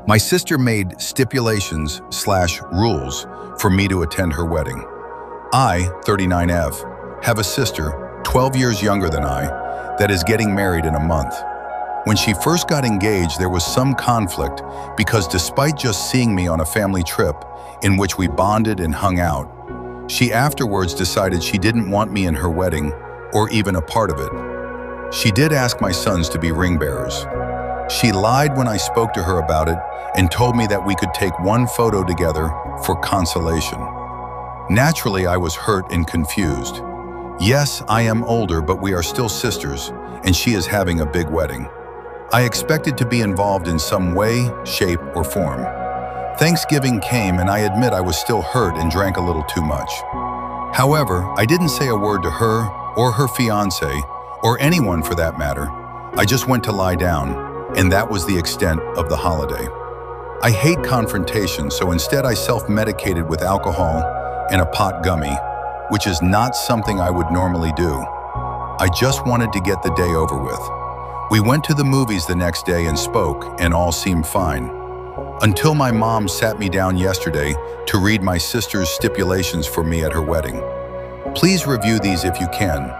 My sister made stipulations/rules for me to attend her wedding. I, 39F, have a sister, 12 years younger than I, that is getting married in a month. When she first got engaged, there was some conflict because despite just seeing me on a family trip in which we bonded and hung out, she afterwards decided she didn't want me in her wedding or even a part of it. She did ask my sons to be ring bearers. She lied when I spoke to her about it and told me that we could take one photo together for consolation. Naturally, I was hurt and confused. Yes, I am older, but we are still sisters, and she is having a big wedding. I expected to be involved in some way, shape, or form. Thanksgiving came, and I admit I was still hurt and drank a little too much. However, I didn't say a word to her or her fiancé, or anyone for that matter. I just went to lie down, and that was the extent of the holiday. I hate confrontation, so instead I self-medicated with alcohol and a pot gummy, which is not something I would normally do. I just wanted to get the day over with. We went to the movies the next day and spoke, and all seemed fine. Until my mom sat me down yesterday to read my sister's stipulations for me at her wedding. Please review these if you can.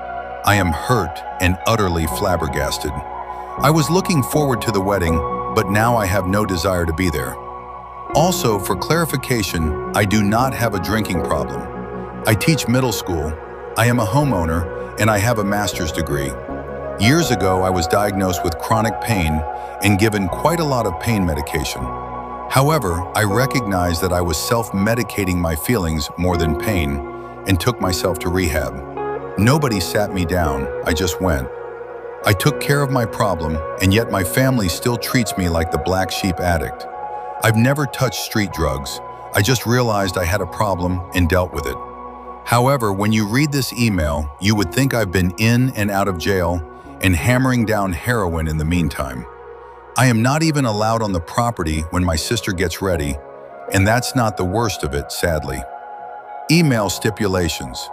I am hurt and utterly flabbergasted. I was looking forward to the wedding, but now I have no desire to be there. Also, for clarification, I do not have a drinking problem. I teach middle school, I am a homeowner, and I have a master's degree. Years ago, I was diagnosed with chronic pain and given quite a lot of pain medication. However, I recognized that I was self-medicating my feelings more than pain and took myself to rehab. Nobody sat me down, I just went. I took care of my problem, and yet my family still treats me like the black sheep addict. I've never touched street drugs. I just realized I had a problem and dealt with it. However, when you read this email, you would think I've been in and out of jail and hammering down heroin in the meantime. I am not even allowed on the property when my sister gets ready, and that's not the worst of it, sadly. Email stipulations.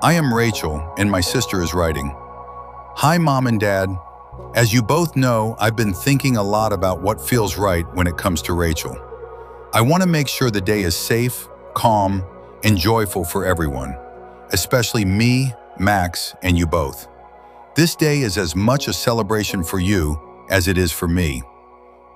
I am Rachel, and my sister is writing. Hi, Mom and Dad. As you both know, I've been thinking a lot about what feels right when it comes to Rachel. I want to make sure the day is safe, calm, and joyful for everyone, especially me, Max, and you both. This day is as much a celebration for you as it is for me.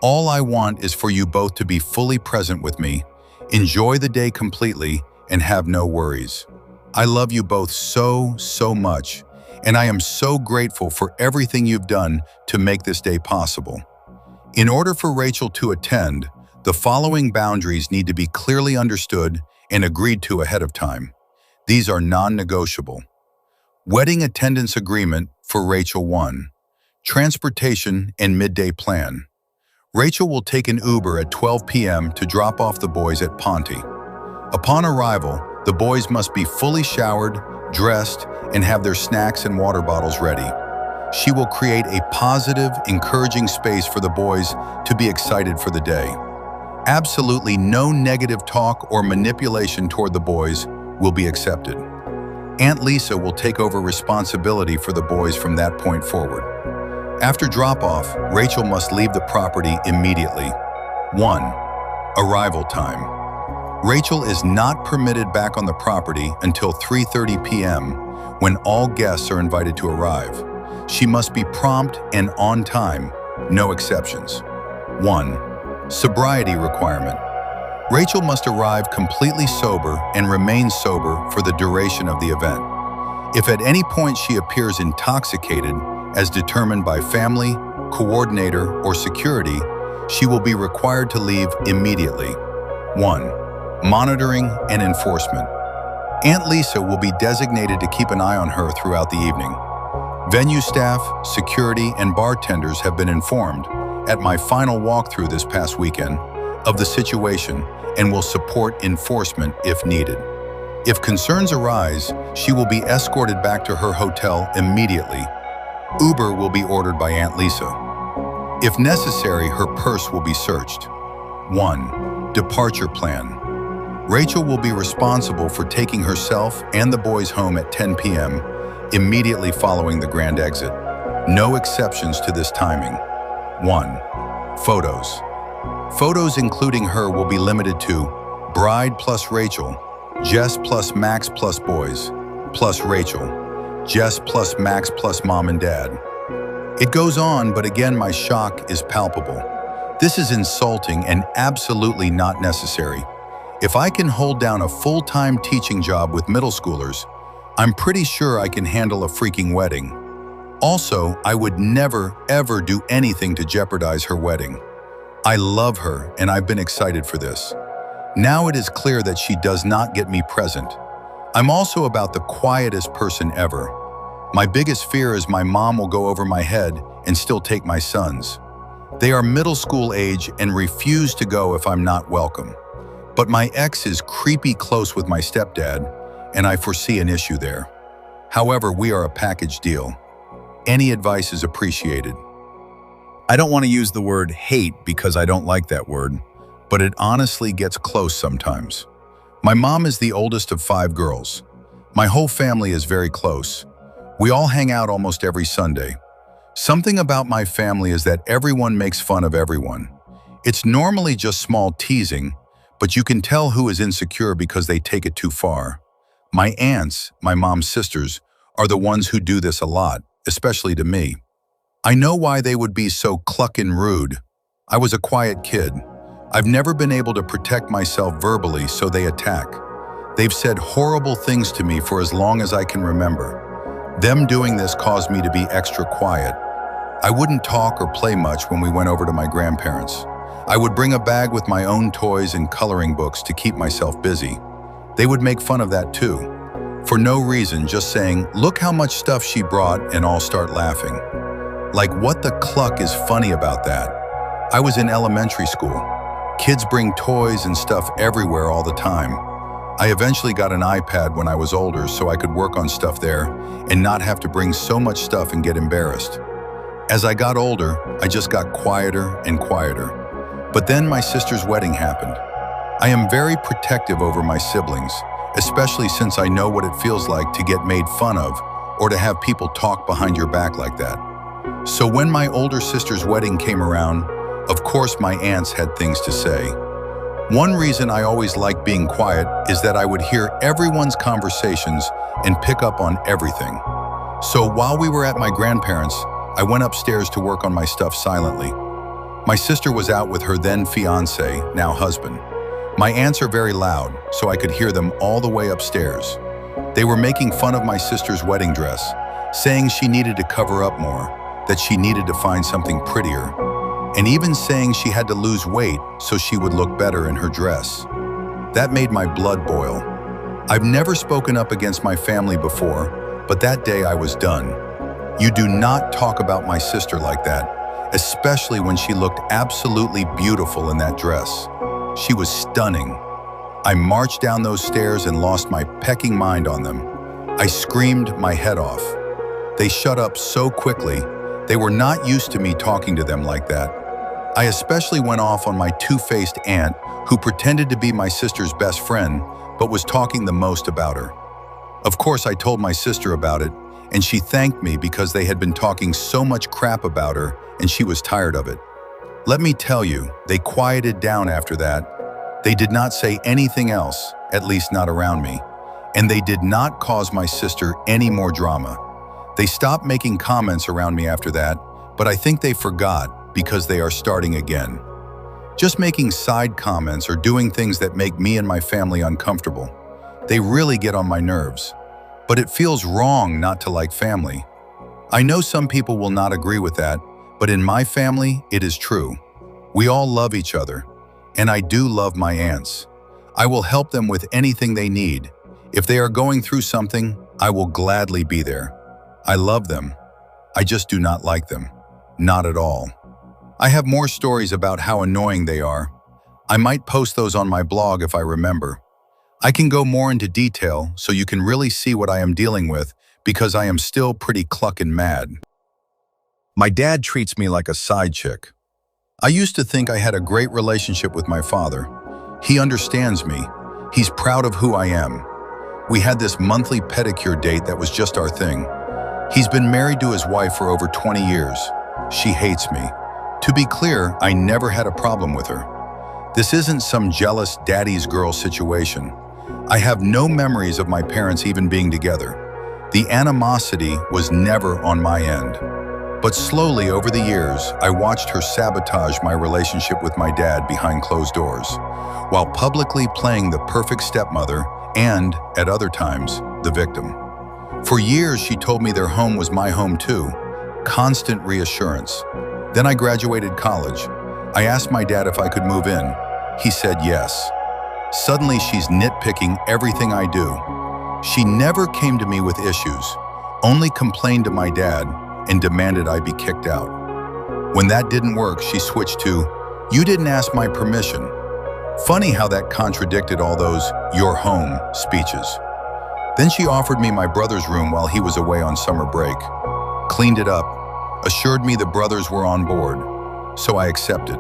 All I want is for you both to be fully present with me, enjoy the day completely, and have no worries. I love you both so, so much, and I am so grateful for everything you've done to make this day possible. In order for Rachel to attend, the following boundaries need to be clearly understood and agreed to ahead of time. These are non-negotiable. Wedding attendance agreement for Rachel 1. Transportation and midday plan. Rachel will take an Uber at 12 p.m. to drop off the boys at Ponte. Upon arrival, the boys must be fully showered, dressed, and have their snacks and water bottles ready. She will create a positive, encouraging space for the boys to be excited for the day. Absolutely no negative talk or manipulation toward the boys will be accepted. Aunt Lisa will take over responsibility for the boys from that point forward. After drop-off, Rachel must leave the property immediately. 1. Arrival time. Rachel is not permitted back on the property until 3:30 p.m. when all guests are invited to arrive. She must be prompt and on time, no exceptions. 1. Sobriety requirement. Rachel must arrive completely sober and remain sober for the duration of the event. If at any point she appears intoxicated, as determined by family, coordinator, or security, she will be required to leave immediately. 1. Monitoring and enforcement. Aunt Lisa will be designated to keep an eye on her throughout the evening. Venue staff, security, and bartenders have been informed, at my final walkthrough this past weekend, of the situation and will support enforcement if needed. If concerns arise, she will be escorted back to her hotel immediately. Uber will be ordered by Aunt Lisa. If necessary, her purse will be searched. 1. Departure plan. Rachel will be responsible for taking herself and the boys home at 10 p.m. immediately following the grand exit. No exceptions to this timing. 1. Photos. Photos including her will be limited to bride plus Rachel, Jess plus Max plus boys, plus Rachel, Jess plus Max plus mom and dad. It goes on, but again, my shock is palpable. This is insulting and absolutely not necessary. If I can hold down a full-time teaching job with middle schoolers, I'm pretty sure I can handle a freaking wedding. Also, I would never, ever do anything to jeopardize her wedding. I love her, and I've been excited for this. Now it is clear that she does not get me present. I'm also about the quietest person ever. My biggest fear is my mom will go over my head and still take my sons. They are middle school age and refuse to go if I'm not welcome. But my ex is creepy close with my stepdad, and I foresee an issue there. However, we are a package deal. Any advice is appreciated. I don't want to use the word hate because I don't like that word, but it honestly gets close sometimes. My mom is the oldest of 5 girls. My whole family is very close. We all hang out almost every Sunday. Something about my family is that everyone makes fun of everyone. It's normally just small teasing, but you can tell who is insecure because they take it too far. My aunts, my mom's sisters, are the ones who do this a lot, especially to me. I know why they would be so cluckin' rude. I was a quiet kid. I've never been able to protect myself verbally, so they attack. They've said horrible things to me for as long as I can remember. Them doing this caused me to be extra quiet. I wouldn't talk or play much when we went over to my grandparents'. I would bring a bag with my own toys and coloring books to keep myself busy. They would make fun of that too. For no reason, just saying, "Look how much stuff she brought," and all start laughing. Like, what the cluck is funny about that? I was in elementary school. Kids bring toys and stuff everywhere all the time. I eventually got an iPad when I was older so I could work on stuff there and not have to bring so much stuff and get embarrassed. As I got older, I just got quieter and quieter. But then my sister's wedding happened. I am very protective over my siblings, especially since I know what it feels like to get made fun of or to have people talk behind your back like that. So when my older sister's wedding came around, of course my aunts had things to say. One reason I always liked being quiet is that I would hear everyone's conversations and pick up on everything. So while we were at my grandparents', I went upstairs to work on my stuff silently. My sister was out with her then fiance, now husband. My aunts are very loud, so I could hear them all the way upstairs. They were making fun of my sister's wedding dress, saying she needed to cover up more, that she needed to find something prettier, and even saying she had to lose weight so she would look better in her dress. That made my blood boil. I've never spoken up against my family before, but that day I was done. You do not talk about my sister like that, especially when she looked absolutely beautiful in that dress. She was stunning. I marched down those stairs and lost my pecking mind on them. I screamed my head off. They shut up so quickly. They were not used to me talking to them like that. I especially went off on my two-faced aunt who pretended to be my sister's best friend, but was talking the most about her. Of course, I told my sister about it, and she thanked me because they had been talking so much crap about her and she was tired of it. Let me tell you, they quieted down after that. They did not say anything else, at least not around me, and they did not cause my sister any more drama. They stopped making comments around me after that, but I think they forgot because they are starting again. Just making side comments or doing things that make me and my family uncomfortable. They really get on my nerves. But it feels wrong not to like family. I know some people will not agree with that, but in my family, it is true. We all love each other, and I do love my aunts. I will help them with anything they need. If they are going through something, I will gladly be there. I love them. I just do not like them. Not at all. I have more stories about how annoying they are. I might post those on my blog if I remember. I can go more into detail so you can really see what I am dealing with because I am still pretty cluckin' mad. My dad treats me like a side chick. I used to think I had a great relationship with my father. He understands me. He's proud of who I am. We had this monthly pedicure date that was just our thing. He's been married to his wife for over 20 years. She hates me. To be clear, I never had a problem with her. This isn't some jealous daddy's girl situation. I have no memories of my parents even being together. The animosity was never on my end. But slowly over the years, I watched her sabotage my relationship with my dad behind closed doors, while publicly playing the perfect stepmother and, at other times, the victim. For years, she told me their home was my home too. Constant reassurance. Then I graduated college. I asked my dad if I could move in. He said yes. Suddenly, she's nitpicking everything I do. She never came to me with issues, only complained to my dad and demanded I be kicked out. When that didn't work, she switched to, "You didn't ask my permission." Funny how that contradicted all those "your home" speeches. Then she offered me my brother's room while he was away on summer break. Cleaned it up, assured me the brothers were on board, so I accepted.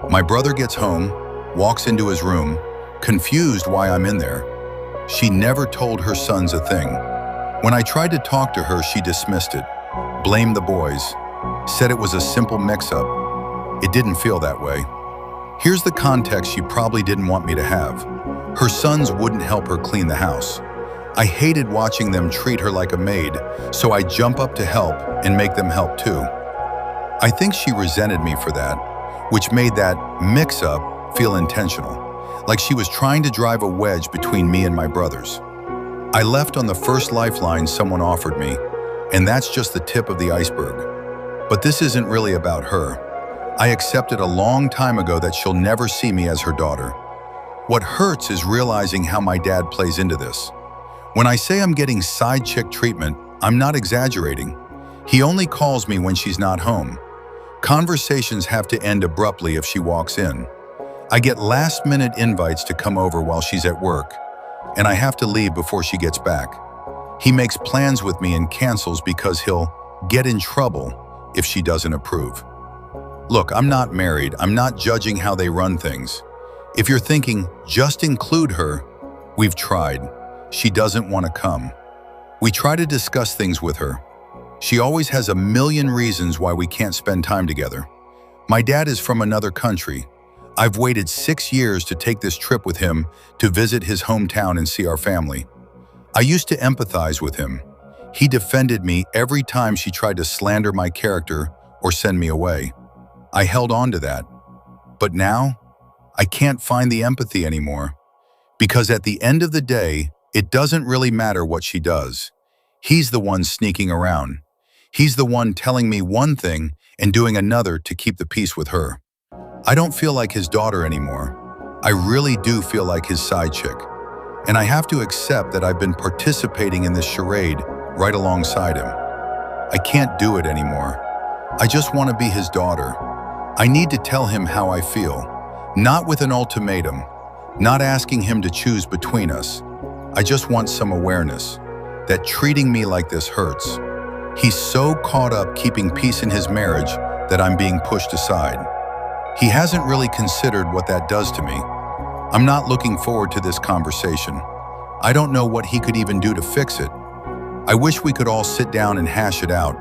My brother gets home, walks into his room, confused why I'm in there. She never told her sons a thing. When I tried to talk to her, she dismissed it, blamed the boys, said it was a simple mix-up. It didn't feel that way. Here's the context she probably didn't want me to have. Her sons wouldn't help her clean the house. I hated watching them treat her like a maid, so I'd jump up to help and make them help too. I think she resented me for that, which made that mix-up feel intentional, like she was trying to drive a wedge between me and my brothers. I left on the first lifeline someone offered me, and that's just the tip of the iceberg. But this isn't really about her. I accepted a long time ago that she'll never see me as her daughter. What hurts is realizing how my dad plays into this. When I say I'm getting side chick treatment, I'm not exaggerating. He only calls me when she's not home. Conversations have to end abruptly if she walks in. I get last-minute invites to come over while she's at work, and I have to leave before she gets back. He makes plans with me and cancels because he'll get in trouble if she doesn't approve. Look, I'm not married. I'm not judging how they run things. If you're thinking, just include her, we've tried. She doesn't want to come. We try to discuss things with her. She always has a million reasons why we can't spend time together. My dad is from another country. I've waited 6 years to take this trip with him to visit his hometown and see our family. I used to empathize with him. He defended me every time she tried to slander my character or send me away. I held on to that. But now, I can't find the empathy anymore. Because at the end of the day, it doesn't really matter what she does. He's the one sneaking around. He's the one telling me one thing and doing another to keep the peace with her. I don't feel like his daughter anymore. I really do feel like his side chick. And I have to accept that I've been participating in this charade right alongside him. I can't do it anymore. I just want to be his daughter. I need to tell him how I feel, not with an ultimatum, not asking him to choose between us. I just want some awareness that treating me like this hurts. He's so caught up keeping peace in his marriage that I'm being pushed aside. He hasn't really considered what that does to me. I'm not looking forward to this conversation. I don't know what he could even do to fix it. I wish we could all sit down and hash it out,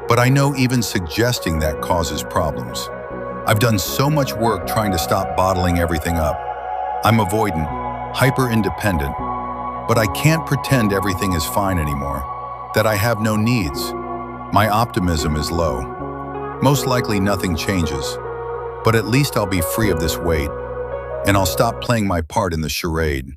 but I know even suggesting that causes problems. I've done so much work trying to stop bottling everything up. I'm avoidant, hyper-independent, but I can't pretend everything is fine anymore, that I have no needs. My optimism is low. Most likely nothing changes, but at least I'll be free of this weight, and I'll stop playing my part in the charade.